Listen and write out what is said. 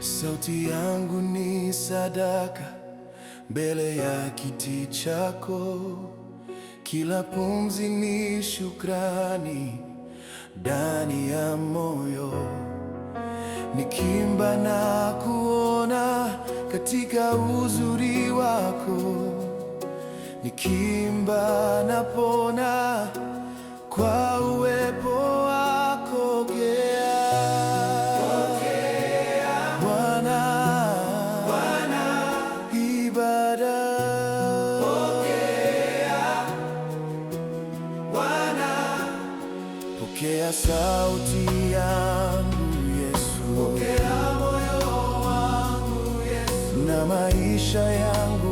Sauti yangu ni sadaka mbele ya kiti chako, kila pumzi ni shukrani ndani ya moyo. Nikiimba na kuona katika uzuri wako, nikiimba napona kwa uwepo wako. Pokea sauti yangu Yesu, pokea moyo wangu Yesu, na maisha yangu